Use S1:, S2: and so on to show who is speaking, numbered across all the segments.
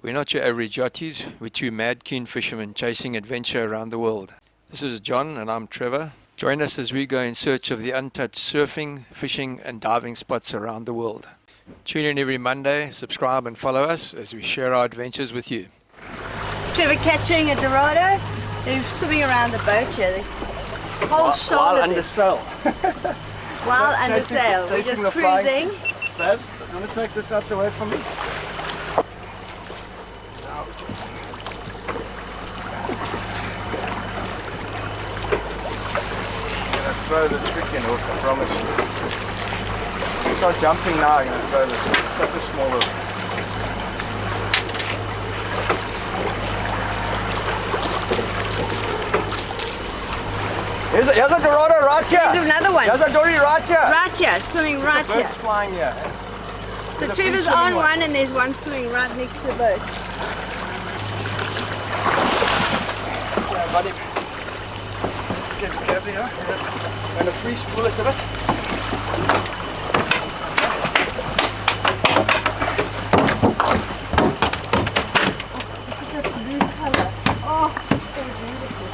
S1: We're not your average yachties, we're two mad keen fishermen chasing adventure around the world. This is John and I'm Trevor. Join us as we go in search of the untouched surfing, fishing and diving spots around the world. Tune in every Monday, subscribe and follow us as we share our adventures with you.
S2: Trevor catching a Dorado. They're swimming around the boat here. The whole shoulder.
S3: While under sail.
S2: While under sail. We're just cruising.
S3: Babs, you want to take this out the way from me? Throw this freaking hook, I promise you. Start jumping now, I'm going to throw this hook. It's such a small hook. Here's a Dorado right here.
S2: Here's another one.
S3: Here's a Dory right here.
S2: Right here, swimming right here.
S3: Birds flying here.
S2: So Trevor's on one and there's one swimming right next to the boat.
S3: Yeah, buddy. Get carefully here. I'm going to free spool it a bit.
S2: Look at that blue color. Oh, so beautiful.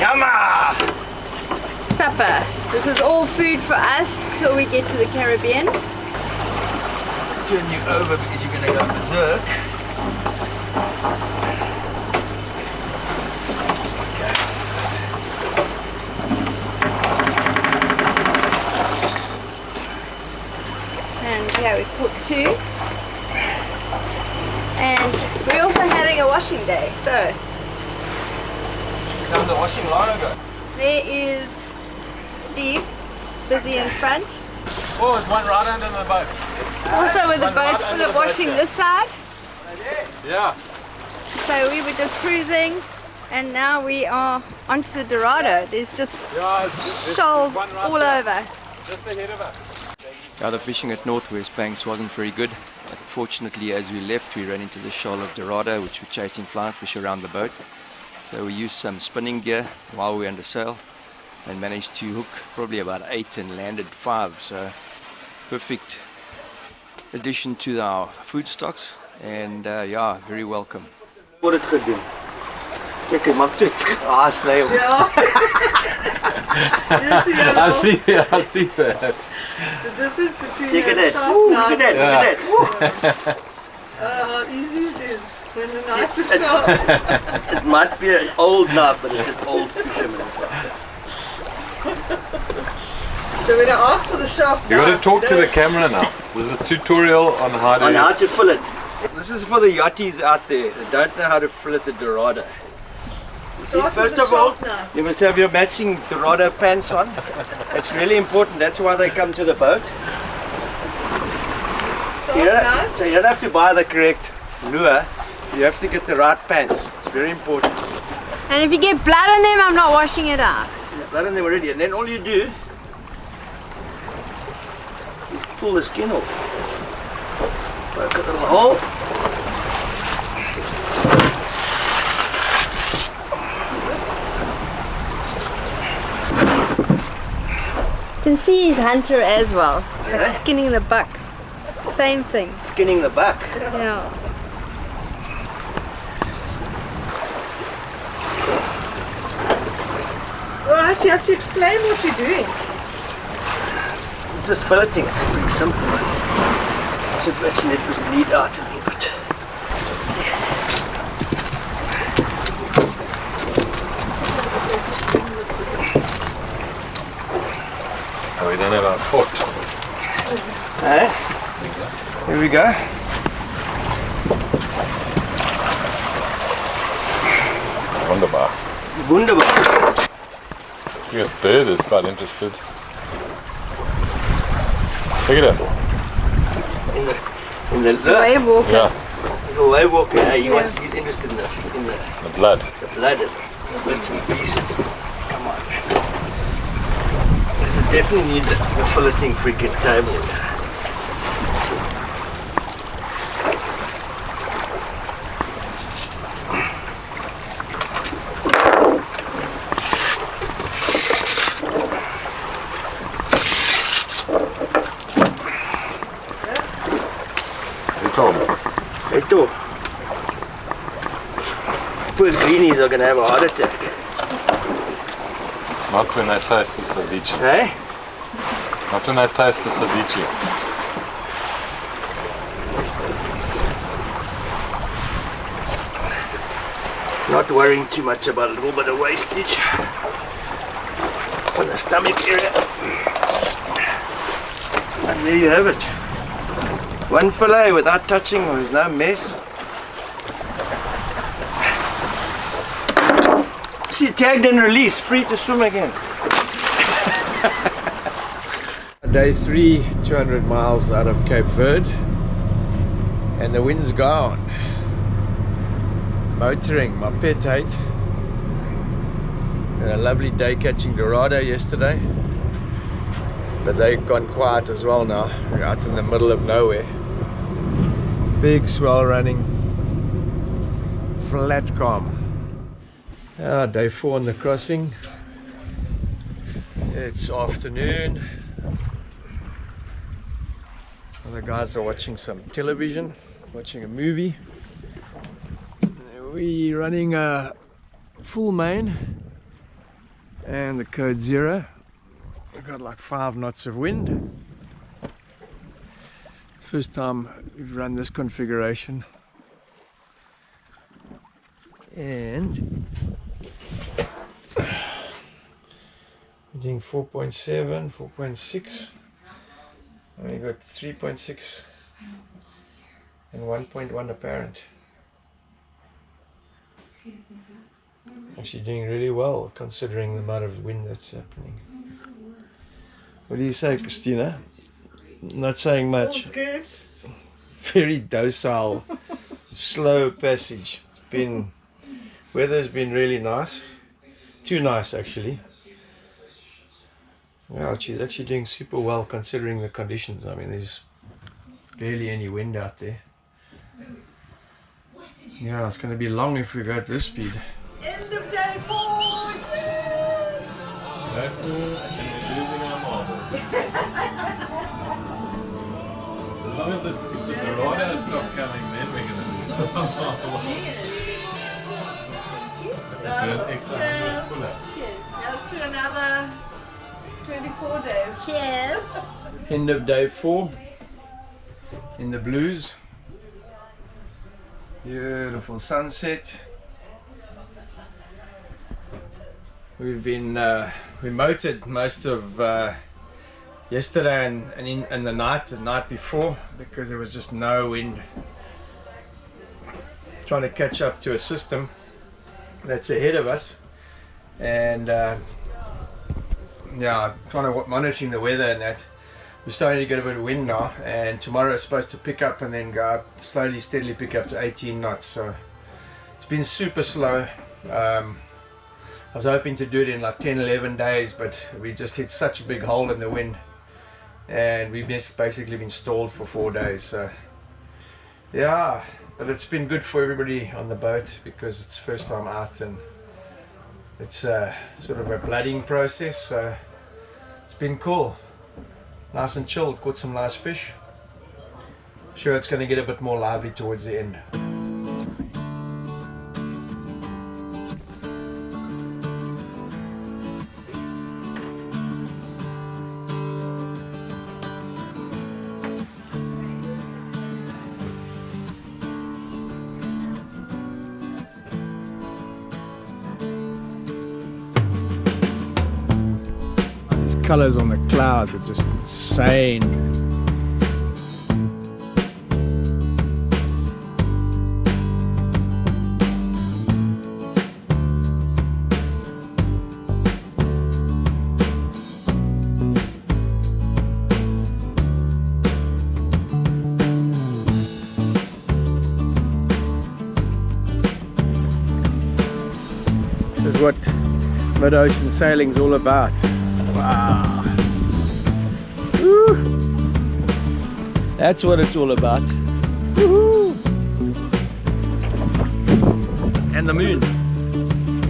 S3: Yamma!
S2: Supper. This is all food for us till we get to the Caribbean.
S3: Turn you over because you're going to go berserk.
S2: And yeah, we caught two. And we're also having a washing day, so.
S3: Down the washing line go.
S2: There is Steve, busy in front.
S3: Oh, there's one right under the boat.
S2: Also with the boat full of washing this side.
S3: Yeah.
S2: So we were just cruising and now we are onto the Dorado. There's just shoals all over.
S3: Just ahead of us.
S1: The fishing at Northwest Banks wasn't very good. But fortunately, as we left, we ran into the shoal of Dorado, which were chasing fly fish around the boat. So we used some spinning gear while we were under sail and managed to hook probably about 8 and landed 5. So perfect addition to our food stocks and yeah, very welcome.
S3: What it could do. Check it, maak so snail.
S4: I see that.
S5: The difference between
S3: Check
S5: a
S3: it
S5: sharp
S3: out. Look
S5: knife
S3: at that, look at that.
S5: how easy it is when the knife is sharp.
S3: It might be an old knife, but it's an old fisherman's knife.
S5: So when I asked for the sharp knife,
S4: You got to talk to the camera now. This is a tutorial on how to.
S3: On how to fillet. This is for the yachties out there that don't know how to fillet the Dorado. See, first of all, you must have your matching Dorado pants on. It's really important. That's why they come to the boat. So you don't have to buy the correct lure. You have to get the right pants. It's very important.
S2: And if you get blood on them, I'm not washing it out.
S3: Blood on them already. And then all you do is pull the skin off. Poke a little hole.
S2: You can see his hunter as well.
S3: Yeah.
S2: Skinning the buck. Same thing.
S3: Skinning the buck.
S2: Yeah.
S5: Right, you have to explain what you're doing.
S3: Just filleting. It's pretty simple. I should actually let this bleed out a little bit.
S4: Oh, we don't have our fork.
S3: Here we go.
S4: Wunderbar.
S3: Wunderbar.
S4: This bird is quite interested. Check it out.
S3: In the
S2: Wave walker.
S4: Yeah,
S3: the wave walker. He's interested in the
S4: blood.
S3: blood and the bits and pieces. Come on. This is definitely need the filleting freaking table.
S4: Tom.
S3: Hey, too. Poor greenies are gonna have a heart attack.
S4: Not when I taste the ceviche.
S3: Hey?
S4: Not when I taste the ceviche.
S3: Not worrying too much about a little bit of wastage on the stomach area. And there you have it. One fillet without touching, there's no mess. See, tagged and released, free to swim again. Day 3, 200 miles out of Cape Verde, and the wind's gone. Motoring, my pet hate. Had a lovely day catching Dorado yesterday, but they've gone quiet as well now. We're out in the middle of nowhere. Big swell running, flat calm. Day 4 on the crossing. It's afternoon. The guys are watching some television, watching a movie. We're running a full main and the code 0. We've got like 5 knots of wind. First time we've run this configuration. And we're doing 4.7, 4.6. We got 3.6 and 1.1 apparent. Actually doing really well considering the amount of wind that's happening. What do you say, Christina? Not saying much.
S5: All's good.
S3: Very docile, slow passage. It's been, weather's been really nice. Too nice actually. Well, she's actually doing super well considering the conditions. I mean, there's barely any wind out there. Yeah, it's going to be long if we go at this speed.
S5: End of day 4! Yay!
S4: Day 4, and we're losing our marbles. As long as if the Dorado stop coming, then we're going to lose our marbles.
S5: Cheers! Here's to another 24 days.
S2: Cheers.
S3: End of day 4 in the blues. Beautiful sunset. We've been we motored most of yesterday and the night before because there was just no wind. Trying to catch up to a system that's ahead of us, and yeah, monitoring the weather and that. We're starting to get a bit of wind now, and tomorrow is supposed to pick up and then go up, slowly, steadily pick up to 18 knots. So it's been super slow. I was hoping to do it in like 10-11 days, but we just hit such a big hole in the wind, and we've basically been stalled for 4 days. So yeah, but it's been good for everybody on the boat because it's first time out and it's sort of a blooding process. So it's been cool. Nice and chilled, caught some nice fish. Sure, it's going to get a bit more lively towards the end. Colors on the clouds are just insane. This is what mid-ocean sailing's all about. Wow. Woo. That's what it's all about. Woo. And the moon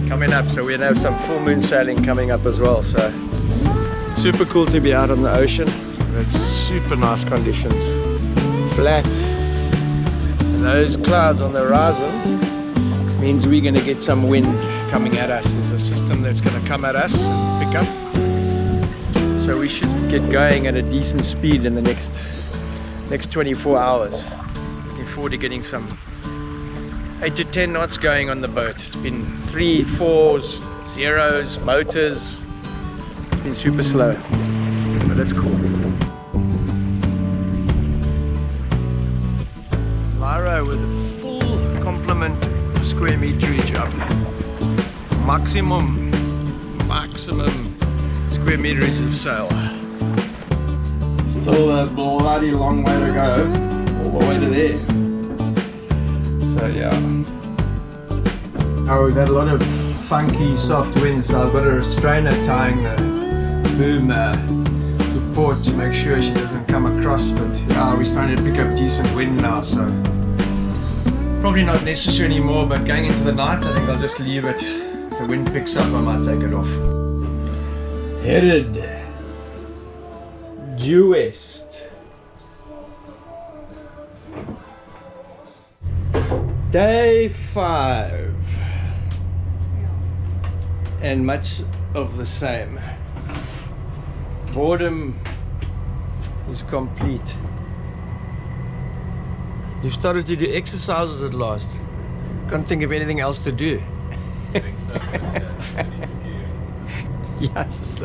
S3: coming up, so we have some full moon sailing coming up as well. So super cool to be out on the ocean. It's super nice conditions. Flat, Those clouds on the horizon means we're going to get some wind coming at us. There's a system that's going to come at us and pick up. So we should get going at a decent speed in the next 24 hours. Looking forward to getting some 8 to 10 knots going on the boat. It's been 3, 4s, 0s, motors. It's been super slow, but that's cool. Lyra with a full complement of square meterage up. Maximum square meterage of sail. Still a bloody long way to go, all the way to there. So yeah. Now we've had a lot of funky soft winds, so I've got a restrainer tying the boom to port to make sure she doesn't come across, but we're starting to pick up decent wind now, so probably not necessary anymore, but going into the night I think I'll just leave it. If the wind picks up I might take it off. Headed due west. Day 5 and much of the same. Boredom is complete. You've started to do exercises at last. Can't think of anything else to do.
S4: I think so, but it's pretty scary.
S3: Yes,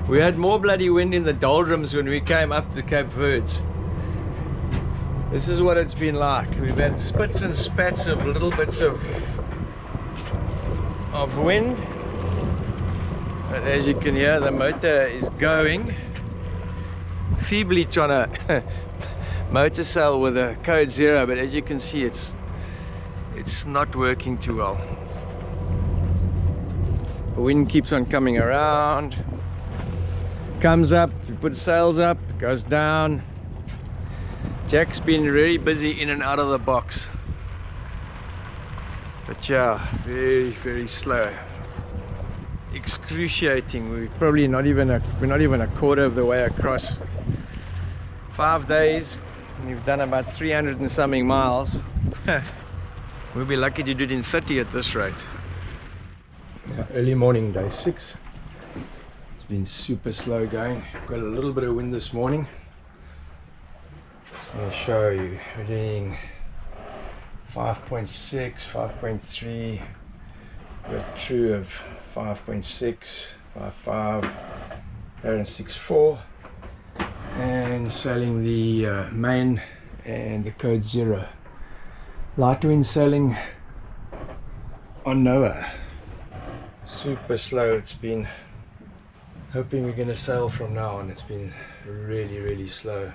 S3: we had more bloody wind in the doldrums when we came up to Cape Verdes. This is what it's been like. We've had spits and spats of little bits of wind. But as you can hear, the motor is going. Feebly trying to motor sail with a code 0, but as you can see, it's not working too well. The wind keeps on coming around, comes up, we put sails up, goes down. Jack's been really busy in and out of the box, but yeah, very, very slow, excruciating. We're probably not even a quarter of the way across. 5 days, we've done about 300 and something miles. We'll be lucky to do it in 30 at this rate. Yeah, early morning, day 6. It's been super slow going. Got a little bit of wind this morning. I'm going to show you. We're doing 5.6, 5.3. Got true of 5.6, 5.5, and 6.4. And sailing the main and the code 0. Light wind sailing on Noah. Super slow. It's been, hoping we're going to sail from now on. It's been really, really slow.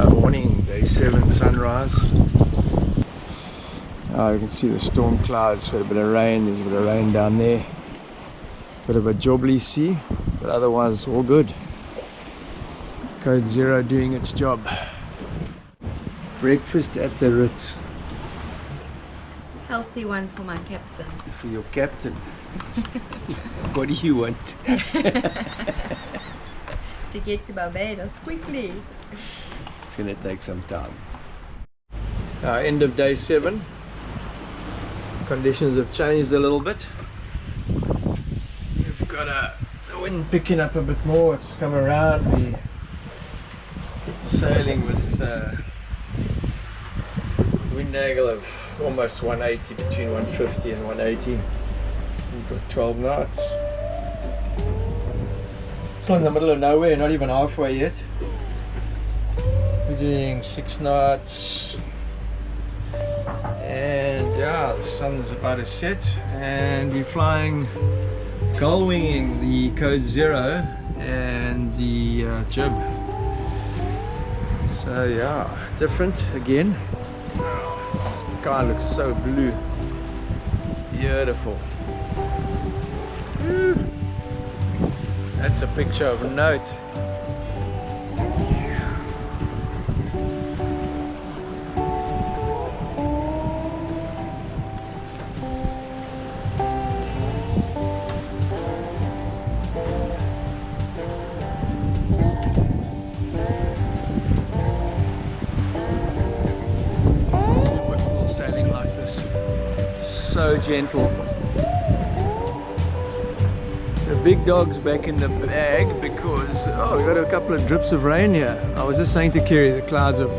S3: Morning, day 7 sunrise. You can see the storm clouds. Had a bit of rain. There's a bit of rain down there. Bit of a jobbly sea, but otherwise all good. Code 0 doing its job. Breakfast at the Ritz.
S2: Healthy one for my captain.
S3: For your captain. What do you want?
S2: To get to Barbados quickly.
S3: It's going to take some time. End of day 7. Conditions have changed a little bit. We've got the wind picking up a bit more. It's come around. We're sailing with wind angle of almost 180, between 150 and 180. We've got 12 knots. Still in the middle of nowhere, not even halfway yet. We're doing 6 knots, and yeah, the sun's about to set, and we're flying, gull winging the code 0 and the jib. So yeah, different again. The sky looks so blue. Beautiful. That's a picture of note. Super cool sailing like this. So gentle. The big dog's back in the bag because, oh, we got a couple of drips of rain here. I was just saying to Kerry, the clouds are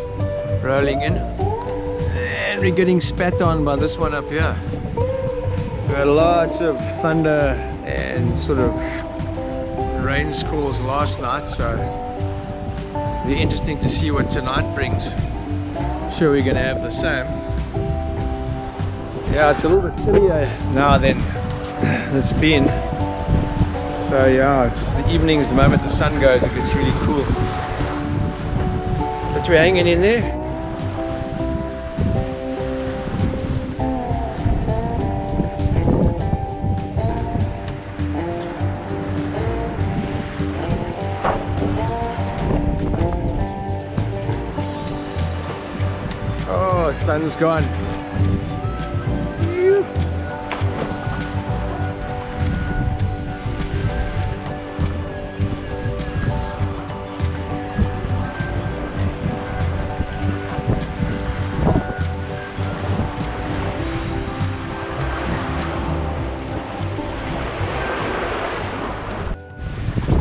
S3: rolling in and we're getting spat on by this one up here. We had lots of thunder and sort of rain squalls last night, so it'll be interesting to see what tonight brings. I'm sure we're going to have the same. Yeah, it's a little bit chillier now than it's been. So yeah, it's the evenings, the moment the sun goes, it gets really cool. But we're hanging in there. Oh, the sun's gone.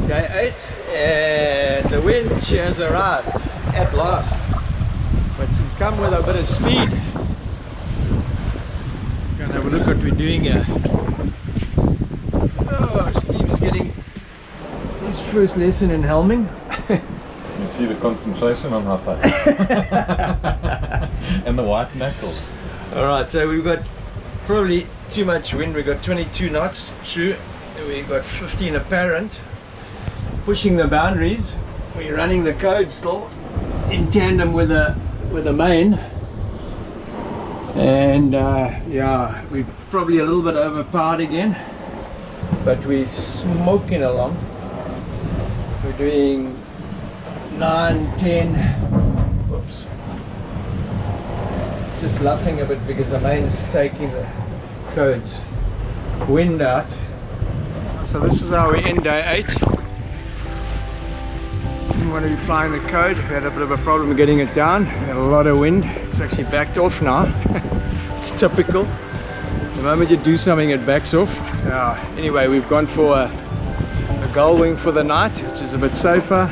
S3: Day 8 and the wind, she has arrived at last, but she's come with a bit of speed. Let's go and have a look what we're doing here. Oh, Steve's getting his first lesson in helming.
S4: You see the concentration on her face. And the white knuckles.
S3: Alright, so we've got probably too much wind. We've got 22 knots true, we've got 15 apparent. Pushing the boundaries, we're running the code still in tandem with the main, and yeah, we're probably a little bit overpowered again, but we're smoking along. We're doing 9, 10. Whoops. It's just luffing a bit because the main's taking the code's wind out. So this is how we end day 8. Didn't want to be flying the code. We had a bit of a problem getting it down. We had a lot of wind. It's actually backed off now. It's typical. The moment you do something, it backs off. Anyway, we've gone for a gull wing for the night, which is a bit safer,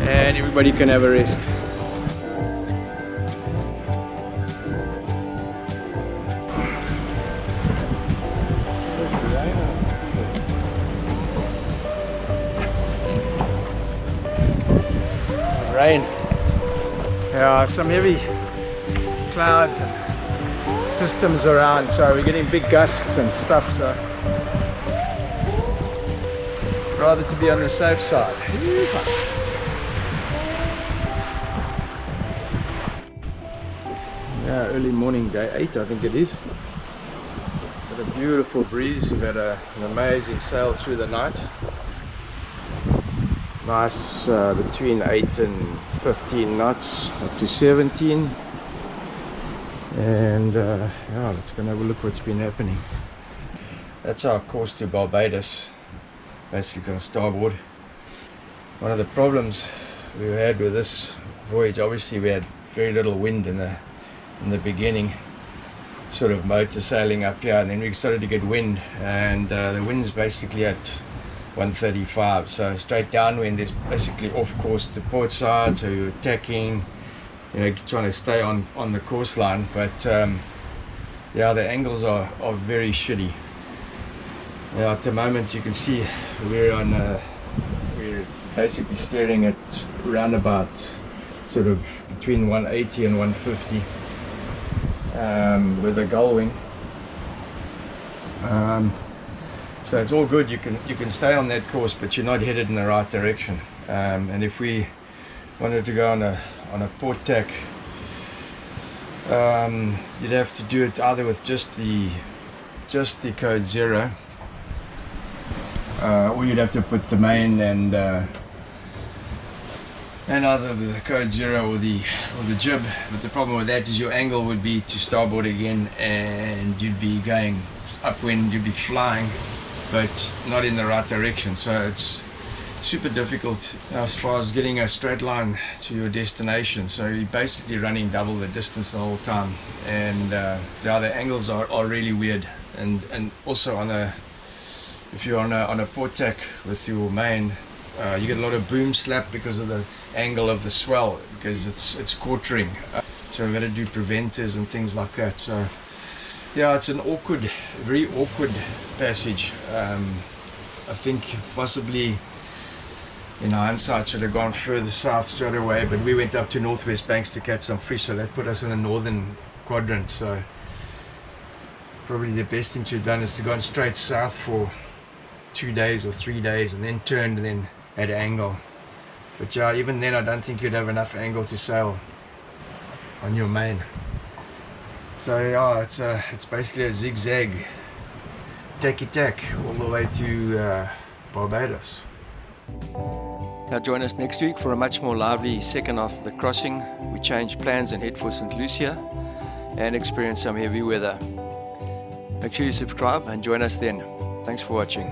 S3: and everybody can have a rest. Rain. Yeah, some heavy clouds and systems around, so we're getting big gusts and stuff, so rather to be on the safe side. Yeah, early morning, day 8 I think it is. Got a beautiful breeze. We've had an amazing sail through the night. Nice, between 8 and 15 knots, up to 17. And yeah, let's go and have a look what's been happening. That's our course to Barbados, basically on starboard. One of the problems we had with this voyage, obviously we had very little wind in the beginning, sort of motor sailing up here, and then we started to get wind, and the wind's basically at 135, so straight downwind is basically off course to port side, so you're attacking, you know, trying to stay on the course line, but yeah, the angles are very shitty. Yeah, at the moment you can see we're basically steering at around about sort of between 180 and 150 with a gull wing. So it's all good. You can stay on that course, but you're not headed in the right direction. And if we wanted to go on a port tack, you'd have to do it either with just the just the code 0, or you'd have to put the main and either the code 0 or the jib. But the problem with that is your angle would be to starboard again, and you'd be going upwind, you'd be flying, but not in the right direction. So it's super difficult as far as getting a straight line to your destination. So you're basically running double the distance the whole time, and the other angles are really weird. And also if you're on a port tack with your main, you get a lot of boom slap because of the angle of the swell, because it's quartering. So we've got to do preventers and things like that. So yeah, it's an very awkward passage. I think possibly in hindsight should have gone further south straight away, but we went up to Northwest Banks to catch some fish, so that put us in the northern quadrant. So probably the best thing to have done is to go straight south for 2 days or 3 days, and then turned and then had angle. But yeah, even then I don't think you'd have enough angle to sail on your main. So yeah, it's basically a zigzag tacky-tack all the way to Barbados.
S1: Now join us next week for a much more lively second half of the crossing. We change plans and head for St. Lucia and experience some heavy weather. Make sure you subscribe and join us then. Thanks for watching.